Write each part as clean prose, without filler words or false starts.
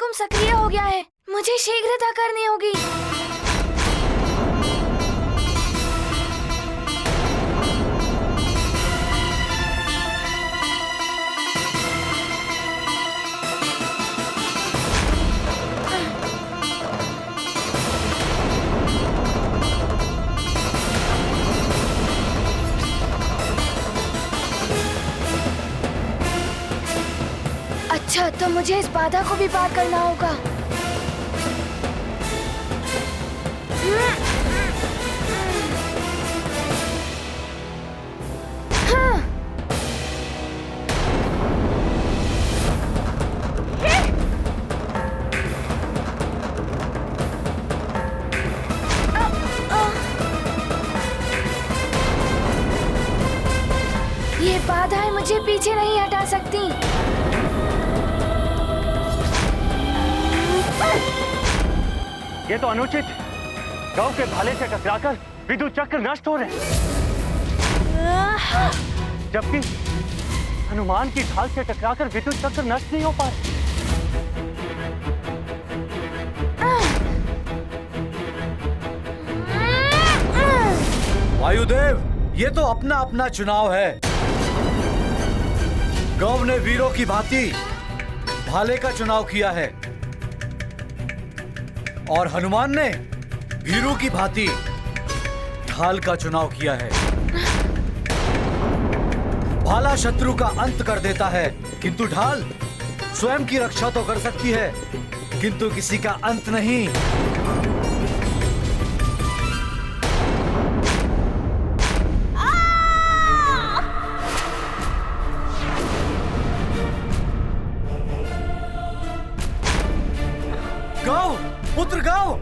कुंभ सक्रिय हो गया है। मुझे शीघ्रता करनी होगी। अच्छा, तो मुझे इस बाधा को भी पार करना होगा। हाँ। ये बाधाएं मुझे पीछे नहीं हटा सकती। ये तो अनुचित। गांव के भाले से टकराकर विद्युत चक्र नष्ट हो रहे हैं, जबकि हनुमान की ढाल से टकराकर विद्युत चक्र नष्ट नहीं हो पा रहे। वायुदेव, ये तो अपना अपना चुनाव है। गौ ने वीरों की भांति भाले का चुनाव किया है और हनुमान ने वीरों की भांति ढाल का चुनाव किया है। भाला शत्रु का अंत कर देता है, किंतु ढाल स्वयं की रक्षा तो कर सकती है, किंतु किसी का अंत नहीं। गौ, पुत्र गौ!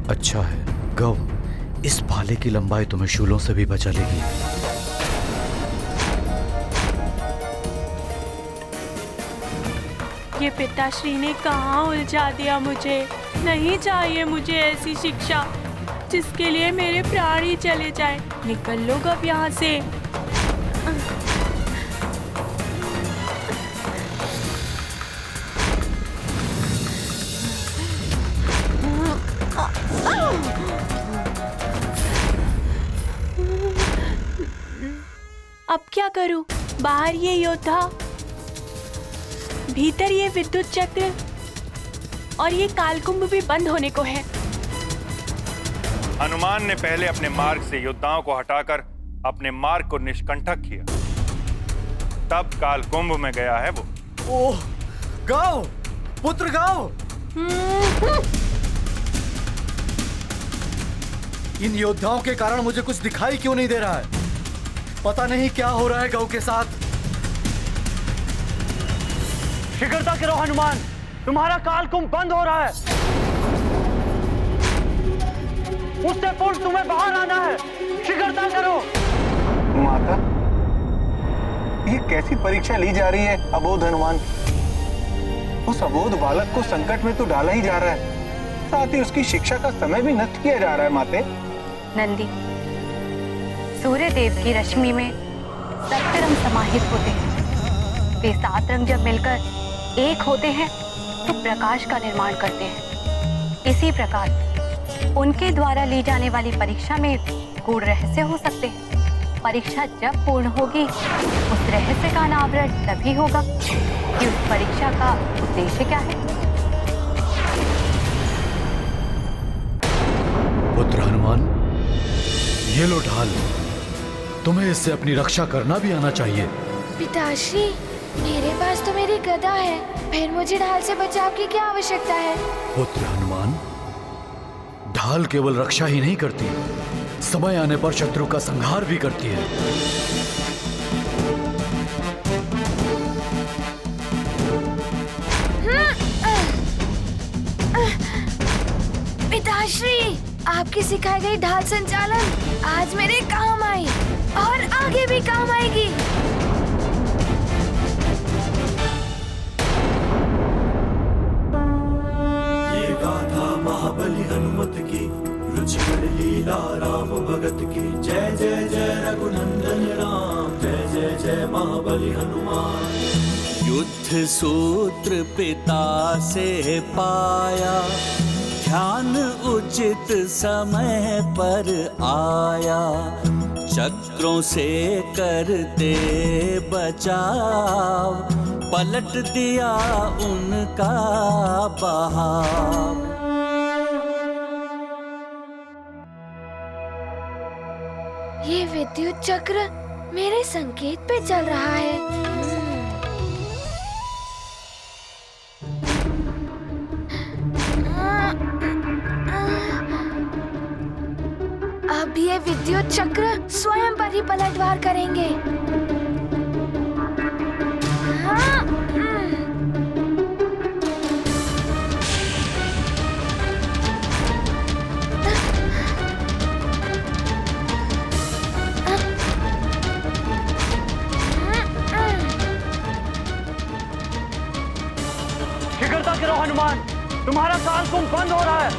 अच्छा है गौ, इस भाले की लंबाई तुम्हें शूलों से भी बचा लेगी। ये पिताश्री ने कहाँ उलझा दिया मुझे। नहीं चाहिए मुझे ऐसी शिक्षा जिसके लिए मेरे प्राण ही चले जाए। निकल लो अब यहाँ से। अब क्या करूं? बाहर ये योद्धा, भीतर ये विद्युत चक्र और ये कालकुंभ भी बंद होने को है। हनुमान ने पहले अपने मार्ग से योद्धाओं को हटाकर अपने मार्ग को निष्कंटक किया, तब कालकुंभ में गया है वो। ओह, गौ, पुत्र गौ! इन योद्धाओं के कारण मुझे कुछ दिखाई क्यों नहीं दे रहा है? पता नहीं क्या हो रहा है गौ के साथ। शीघ्रता करो हनुमान, तुम्हारा कालकुंभ बंद हो रहा है। उससे पूर्व तुम्हें बाहर आना है। शीघ्रता करो। माता, ये कैसी परीक्षा ली जा रही है अबोध हनुमान? उस अबोध बालक को संकट में तो डाला ही जा रहा है, साथ ही उसकी शिक्षा का समय भी नष्ट किया जा रहा है। माते नंदी, सूर्य देव की रश्मि में सप्त रंग समाहित होते हैं। वे 7 रंग जब मिलकर एक होते हैं तो प्रकाश का निर्माण करते हैं। इसी प्रकार उनके द्वारा ली जाने वाली परीक्षा में गूढ़ रहस्य हो सकते हैं। परीक्षा जब पूर्ण होगी, उस रहस्य का अनावरण तभी होगा कि उस परीक्षा का उद्देश्य क्या है। पुत्र हनुमान, ये लो ढाल। तुम्हें इससे अपनी रक्षा करना भी आना चाहिए। पिताश्री, मेरे पास तो मेरी गदा है, फिर मुझे ढाल से बचाव की क्या आवश्यकता है? पुत्र हनुमान, ढाल केवल रक्षा ही नहीं करती, समय आने पर शत्रु का संहार भी करती है। पिताश्री, आपकी सिखाई गई ढाल संचालन आज मेरे काम आई और आगे भी काम आएगी। ये गाथा महाबली हनुमत की, रुचि युद्ध सूत्र पिता से पाया, ध्यान उचित समय पर आया। चक्रों से करते बचाव, पलट दिया उनका बहाव। ये विद्युत चक्र मेरे संकेत पे चल रहा है। अब ये विद्युत चक्र स्वयं पर ही पलटवार करेंगे। शीघ्रता करो हनुमान, तुम्हारा कालकुंभ बंद हो रहा है।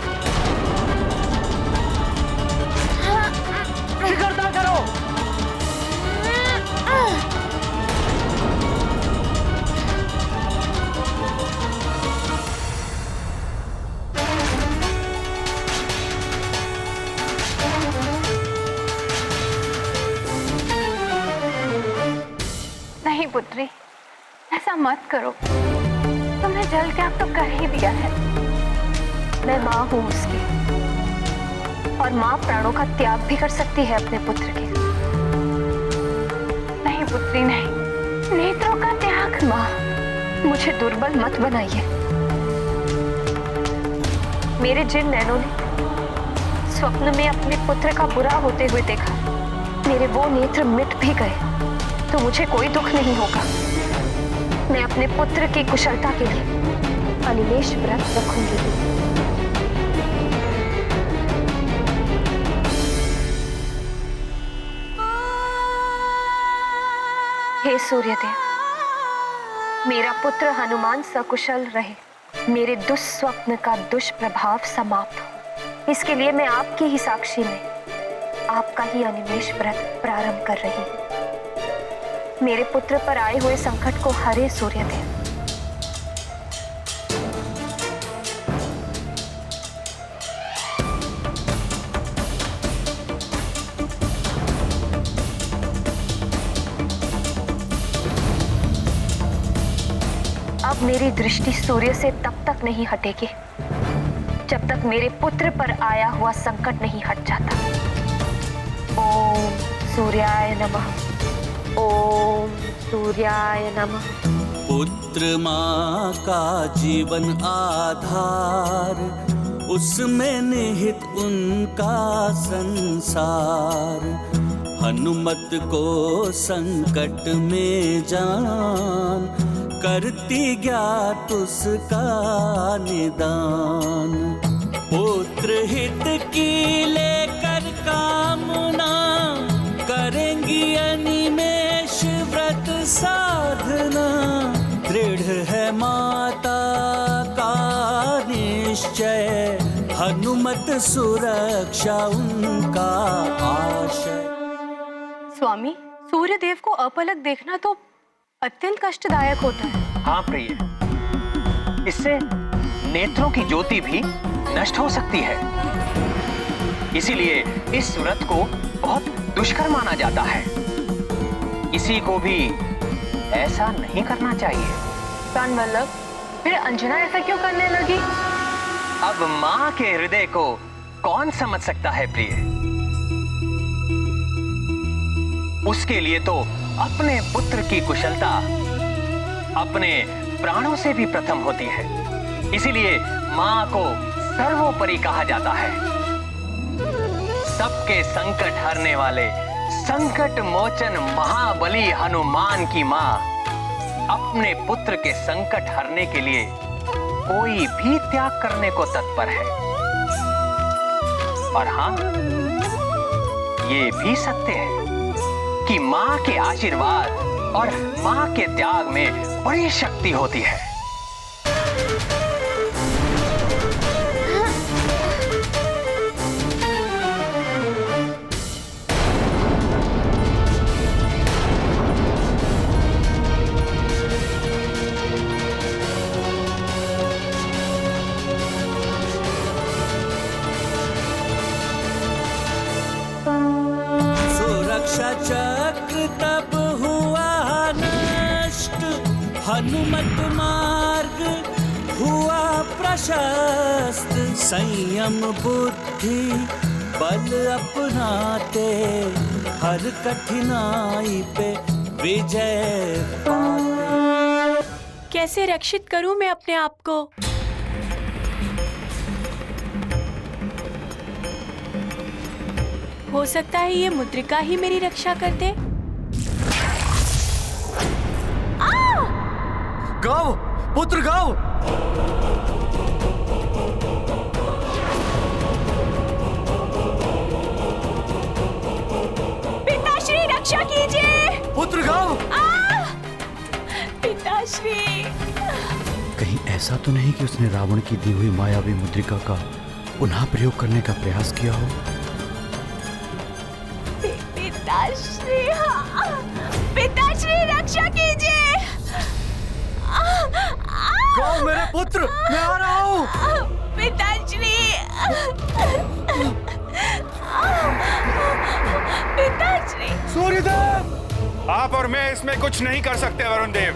शीघ्रता करो। नहीं पुत्री, ऐसा मत करो। तुमने जल त्याग तो कर ही दिया है। मैं माँ हूँ उसकी, और माँ प्राणों का त्याग भी कर सकती है अपने पुत्र के लिए। नहीं पुत्री नहीं, नेत्रों का त्याग। माँ, मुझे दुर्बल मत बनाइए। मेरे जिन नैनों ने स्वप्न में अपने पुत्र का बुरा होते हुए देखा, मेरे वो नेत्र मिट भी गए तो मुझे कोई दुख नहीं होगा। मैं अपने पुत्र की कुशलता के लिए अनिमेष व्रत रखूंगी। हे सूर्यदेव, मेरा पुत्र हनुमान सकुशल रहे, मेरे दुष्स्वप्न का दुष्प्रभाव समाप्त हो, इसके लिए मैं आपकी ही साक्षी में आपका ही अनिमेष व्रत प्रारंभ कर रही हूँ। मेरे पुत्र पर आए हुए संकट को हरे सूर्यदेव। अब मेरी दृष्टि सूर्य से तब तक नहीं हटेगी जब तक मेरे पुत्र पर आया हुआ संकट नहीं हट जाता। ओम सूर्याय नमः। ओम सूर्याय नमः। पुत्र माँ का जीवन आधार, उसमें निहित उनका संसार। हनुमत को संकट में जान, करती ज्ञात उसका निदान। पुत्र हित की लेकर कामना, करेंगी अनिमेष व्रत साधना। दृढ़ है माता का निश्चय, हनुमत सुरक्षा उनका आशय। स्वामी, सूर्यदेव को अपलक देखना तो अत्यंत कष्टदायक होता है। हाँ प्रिय, इससे नेत्रों की ज्योति भी नष्ट हो सकती है। इसीलिए इस व्रत को बहुत दुष्कर माना जाता है। किसी को भी ऐसा नहीं करना चाहिए। प्राणवल्लभ, फिर अंजना ऐसा क्यों करने लगी? अब माँ के हृदय को कौन समझ सकता है प्रिय? उसके लिए तो अपने पुत्र की कुशलता अपने प्राणों से भी प्रथम होती है। इसीलिए माँ को सर्वोपरि कहा जाता है। सबके संकट हरने वाले संकट मोचन महाबली हनुमान की माँ अपने पुत्र के संकट हरने के लिए कोई भी त्याग करने को तत्पर है। और हाँ, ये भी सत्य है कि माँ के आशीर्वाद और माँ के त्याग में बड़ी शक्ति होती है। हनुमत मार्ग हुआ प्रशस्त, संयम बुद्धि बल अपनाते, हर कठिनाई पे विजय पाते। कैसे रक्षित करूं मैं अपने आप को? हो सकता है ये मुद्रिका ही मेरी रक्षा कर दे। गाओ पुत्र गाओ। पिताश्री रक्षा कीजिए। पुत्र गाओ। पिताश्री। कहीं ऐसा तो नहीं कि उसने रावण की दी हुई मायावी मुद्रिका का पुनः प्रयोग करने का प्रयास किया हो? पिताश्री, पिताश्री रक्षा कीजिए। गाओ मेरे पुत्र, मैं आ रहा हूँ। पिताश्री, पिताश्री। सूर्यदेव! आप और मैं इसमें कुछ नहीं कर सकते वरुण देव।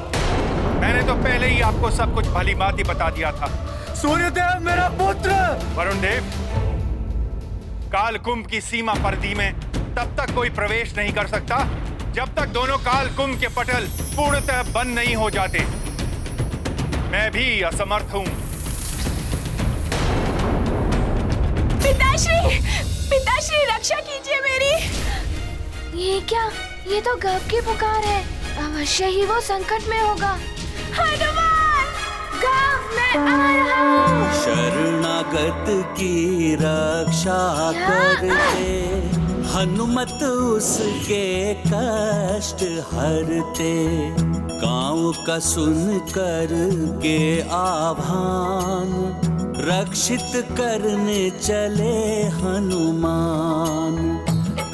मैंने तो पहले ही आपको सब कुछ भली भांति बता दिया था। सूर्यदेव मेरा पुत्र! वरुण देव, काल कुंभ की सीमा परिधि में तब तक कोई प्रवेश नहीं कर सकता जब तक दोनों काल कुंभ के पटल पूर्णतः बंद नहीं हो जाते। मैं भी असमर्थ हूं। पिताश्री, पिताश्री रक्षा कीजिए मेरी। ये क्या? ये तो गव की पुकार है। अवश्य ही वो संकट में होगा। हनुमान! गव, मैं आ रहा हूँ। शरणागत की रक्षा करते, हनुमत उसके कष्ट हरते। गाँव का सुन कर के आह्वान, रक्षित करने चले हनुमान।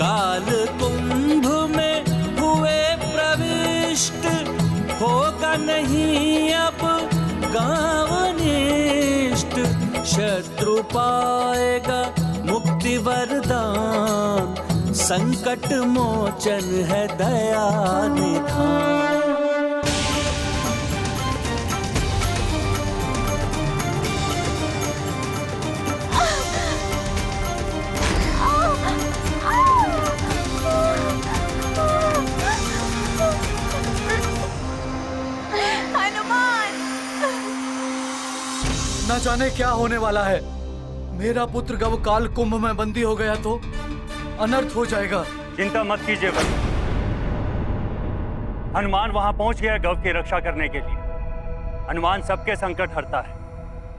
काल कुंभ में हुए प्रविष्ट, होगा नहीं अब गाँव निष्ठ। शत्रु पाएगा मुक्ति वरदान, संकट मोचन है दया निधान। न जाने क्या होने वाला है। मेरा पुत्र गव काल कुंभ में बंदी हो गया तो अनर्थ हो जाएगा। चिंता मत कीजिए वरुण। हनुमान वहां पहुंच गया गव की रक्षा करने के लिए। हनुमान सबके संकट हरता है,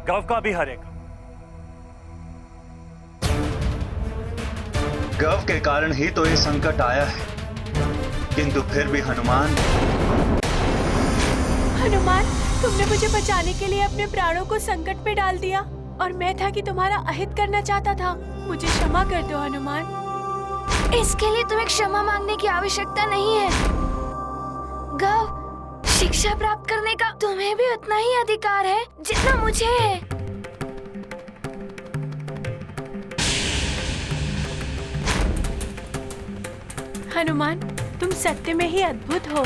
गव का भी हरेगा। गव के कारण ही तो ये संकट आया है, किंतु फिर भी हनुमान। हनुमान, तुमने मुझे बचाने के लिए अपने प्राणों को संकट में डाल दिया और मैं था कि तुम्हारा अहित करना चाहता था। मुझे क्षमा कर दो हनुमान। इसके लिए तुम्हें क्षमा मांगने की आवश्यकता नहीं है। गव, शिक्षा प्राप्त करने का तुम्हें भी उतना ही अधिकार है जितना मुझे है। हनुमान, तुम सत्य में ही अद्भुत हो।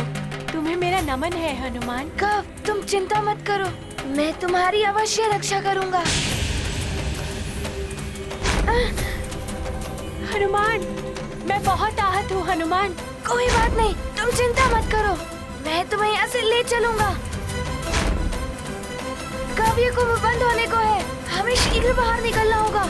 तुम्हें मेरा नमन है हनुमान। गव, तुम चिंता मत करो, मैं तुम्हारी अवश्य रक्षा करूंगा। हनुमान, मैं बहुत आहत हूँ हनुमान। कोई बात नहीं, तुम चिंता मत करो, मैं तुम्हें यहाँ से ले चलूंगा। गव, ये कुंभ बंद होने को है, हमें शीघ्र बाहर निकलना होगा।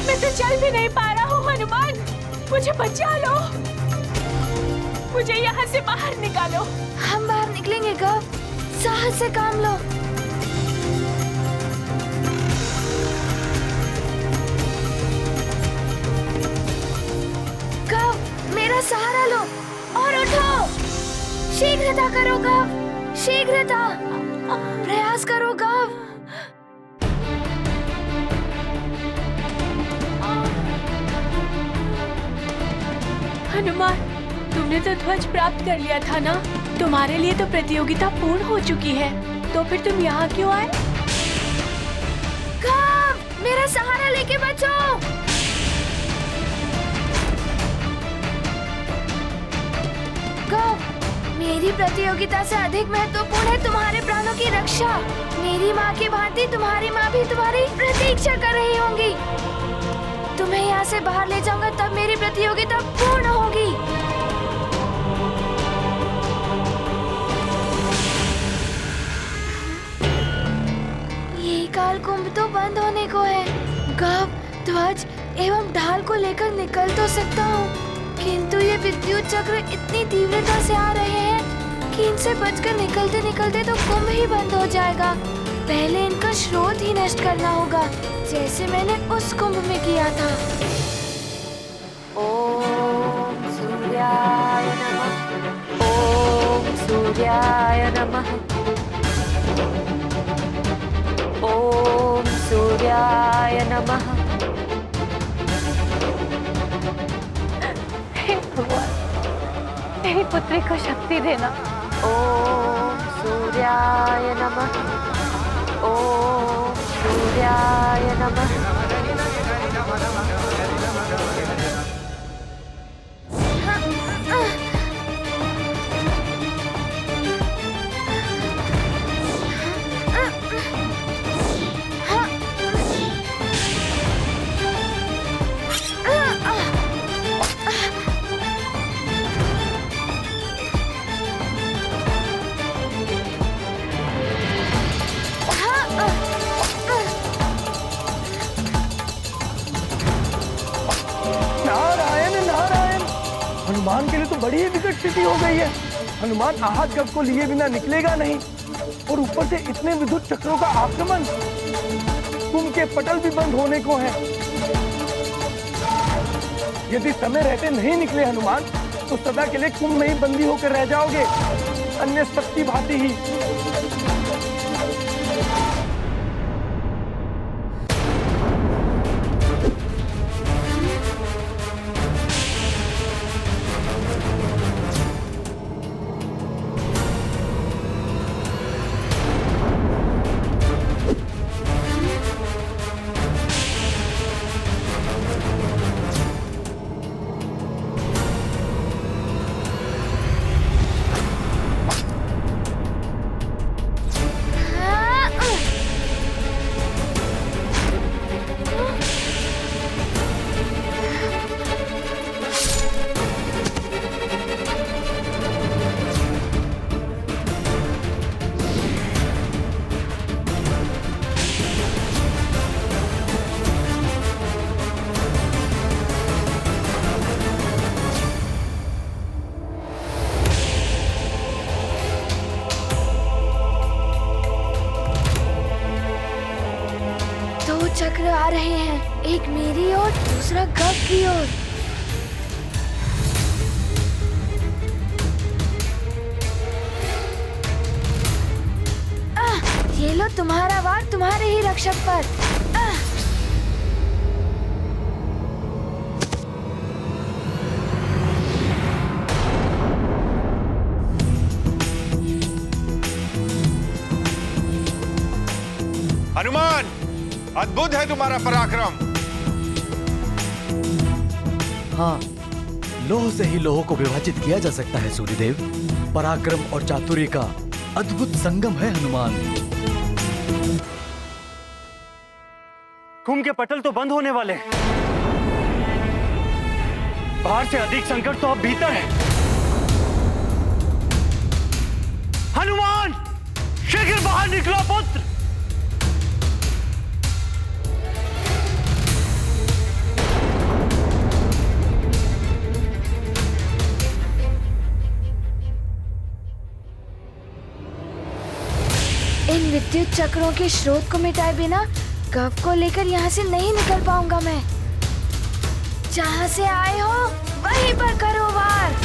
मैं तो चल भी नहीं पा रहा हूँ हनुमान, मुझे बचा लो, मुझे यहाँ से बाहर निकालो। हम बाहर निकलेंगे गव, साहस से काम लो। गव, मेरा सहारा लो और उठो। शीघ्रता करो गव, शीघ्रता, प्रयास करो गव। हनुमान, तुमने तो ध्वज प्राप्त कर लिया था ना? तुम्हारे लिए तो प्रतियोगिता पूर्ण हो चुकी है, तो फिर तुम यहाँ क्यों आए? कब मेरा सहारा लेके बचो। कब मेरी प्रतियोगिता से अधिक महत्वपूर्ण है तुम्हारे प्राणों की रक्षा। मेरी माँ की भांति तुम्हारी माँ भी तुम्हारी प्रतीक्षा कर रही होंगी। तुम्हें यहाँ से बाहर ले जाऊंगा, तब मेरी प्रतियोगिता पूर्ण होगी। ये काल कुंभ तो बंद होने को है। गव, ध्वज एवं ढाल को लेकर निकल तो सकता हूँ, किंतु ये विद्युत चक्र इतनी तीव्रता से आ रहे हैं कि इनसे बचकर निकलते निकलते तो कुंभ ही बंद हो जाएगा। पहले इनका स्रोत ही नष्ट करना होगा, जैसे मैंने उस कुंभ में किया था। ओम सूर्याय नमः। ओम सूर्याय नमः। ओम सूर्याय नमः। हे भगवान, मेरी पुत्री को शक्ति देना। ओम सूर्याय नमः। ओम सूर्याय नमः। हनुमान के लिए तो बड़ी ही विकट स्थिति हो गई है। हनुमान आहत गव को लिए बिना निकलेगा नहीं, और ऊपर से इतने विद्युत चक्रों का आक्रमण। कुंभ के पटल भी बंद होने को हैं। यदि समय रहते नहीं निकले हनुमान, तो सदा के लिए कुंभ में ही बंदी होकर रह जाओगे, अन्य सबकी भांति ही। चक्र आ रहे हैं, एक मेरी ओर, दूसरा गव की ओर। ये लो तुम्हारा वार तुम्हारे ही रक्षक पर। हनुमान, अद्भुत है तुम्हारा पराक्रम। हाँ, लोह से ही लोह को विभाजित किया जा सकता है सूर्यदेव। पराक्रम और चातुर्य का अद्भुत संगम है हनुमान। कुंभ के पटल तो बंद होने वाले हैं। बाहर से अधिक संकट तो अब भीतर है। हनुमान, शीघ्र बाहर निकलो पुत्र। इन विद्युत चक्रों के स्रोत को मिटाए बिना गव को लेकर यहाँ से नहीं निकल पाऊंगा मैं। जहाँ से आए हो वहीं पर करो वार।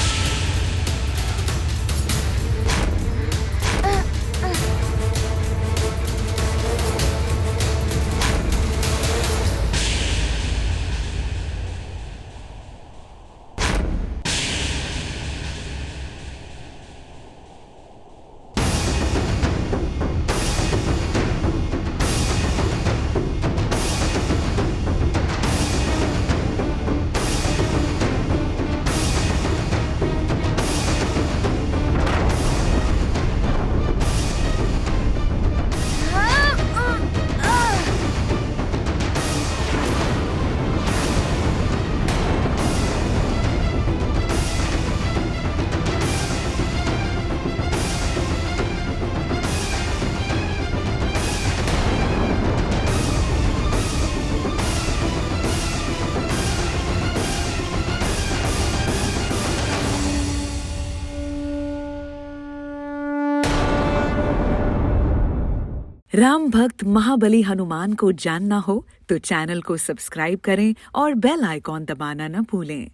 राम भक्त महाबली हनुमान को जानना हो तो चैनल को सब्सक्राइब करें और बेल आइकॉन दबाना न भूलें।